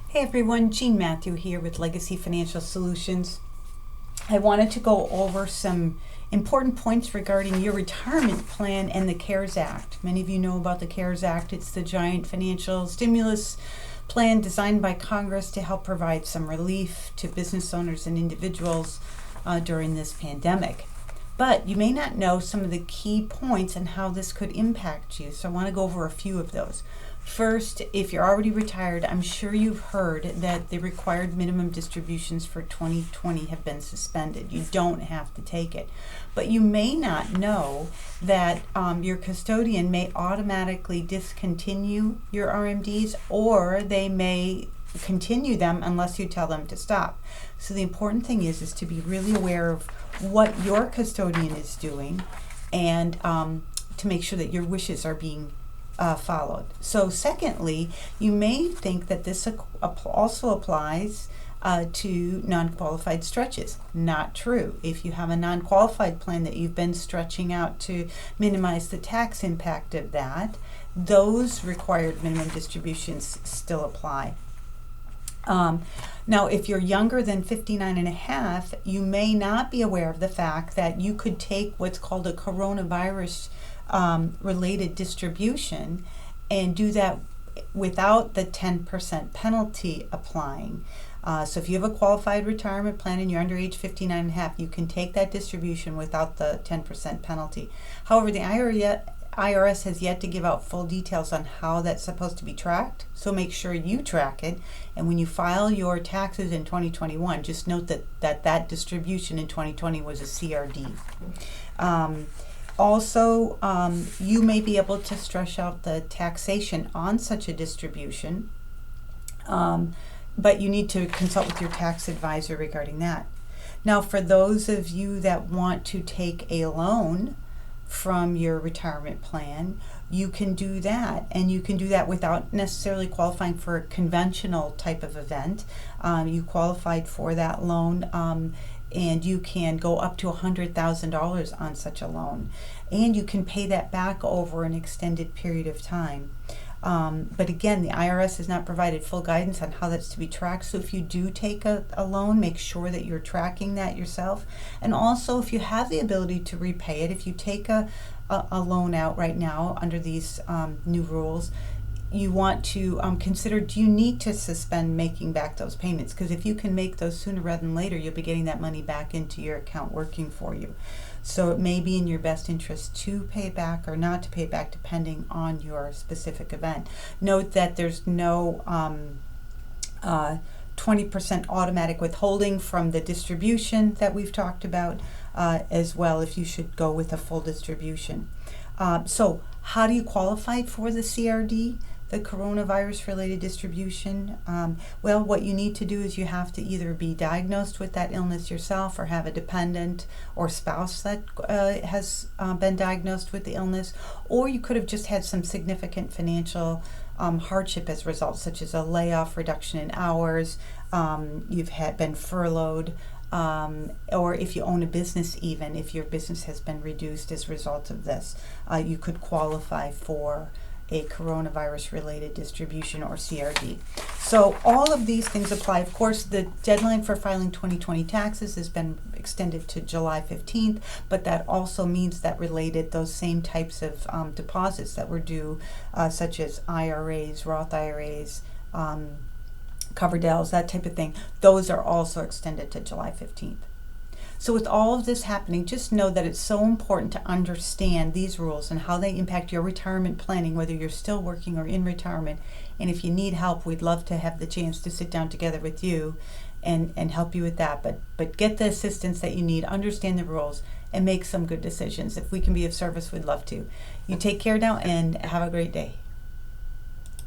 Hey everyone, Jean Matthew here with Legacy Financial Solutions. I wanted to go over some important points regarding your retirement plan and the CARES Act. Many of you know about the CARES Act. It's the giant financial stimulus plan designed by Congress to help provide some relief to business owners and individuals during this pandemic. But you may not know some of the key points and how this could impact you, so I want to go over a few of those. First, if you're already retired, I'm sure you've heard that the required minimum distributions for 2020 have been suspended. You don't have to take it. But you may not know that your custodian may automatically discontinue your RMDs, or they may continue them unless you tell them to stop. So the important thing is to be really aware of what your custodian is doing and to make sure that your wishes are being followed. So secondly, you may think that this also applies to non-qualified stretches. Not true. If you have a non-qualified plan that you've been stretching out to minimize the tax impact of that, those required minimum distributions still apply. Now, if you're younger than 59 and a half, you may not be aware of the fact that you could take what's called a coronavirus related distribution and do that without the 10% penalty applying. So if you have a qualified retirement plan and you're under age 59 and a half, you can take that distribution without the 10% penalty. However, the IRS has yet to give out full details on how that's supposed to be tracked, so make sure you track it. And when you file your taxes in 2021, just note that distribution in 2020 was a CRD. Also, you may be able to stretch out the taxation on such a distribution, but you need to consult with your tax advisor regarding that. Now, for those of you that want to take a loan from your retirement plan, you can do that, and you can do that without necessarily qualifying for a conventional type of event. You qualified for that loan, and you can go up to $100,000 on such a loan, and you can pay that back over an extended period of time. But again, the IRS has not provided full guidance on how that's to be tracked. So if you do take a loan, make sure that you're tracking that yourself. And also, if you have the ability to repay it, if you take a loan out right now under these new rules, you want to consider, do you need to suspend making back those payments? Because if you can make those sooner rather than later, you'll be getting that money back into your account working for you. So it may be in your best interest to pay it back or not to pay it back, depending on your specific event. Note that there's no 20% automatic withholding from the distribution that we've talked about as well, if you should go with a full distribution. So how do you qualify for the CRD? The coronavirus related distribution? Well, what you need to do is you have to either be diagnosed with that illness yourself or have a dependent or spouse that has been diagnosed with the illness, or you could have just had some significant financial hardship as a result, such as a layoff, reduction in hours, you've been furloughed, or if you own a business, even if your business has been reduced as a result of this, you could qualify for a coronavirus related distribution or CRD. So all of these things apply. Of course, the deadline for filing 2020 taxes has been extended to July 15th, but that also means that those same types of deposits that were due, such as IRAs, Roth IRAs, Coverdell's, that type of thing, those are also extended to July 15th. So with all of this happening, just know that it's so important to understand these rules and how they impact your retirement planning, whether you're still working or in retirement. And if you need help, we'd love to have the chance to sit down together with you and help you with that. But get the assistance that you need, understand the rules, and make some good decisions. If we can be of service, we'd love to. You take care now and have a great day.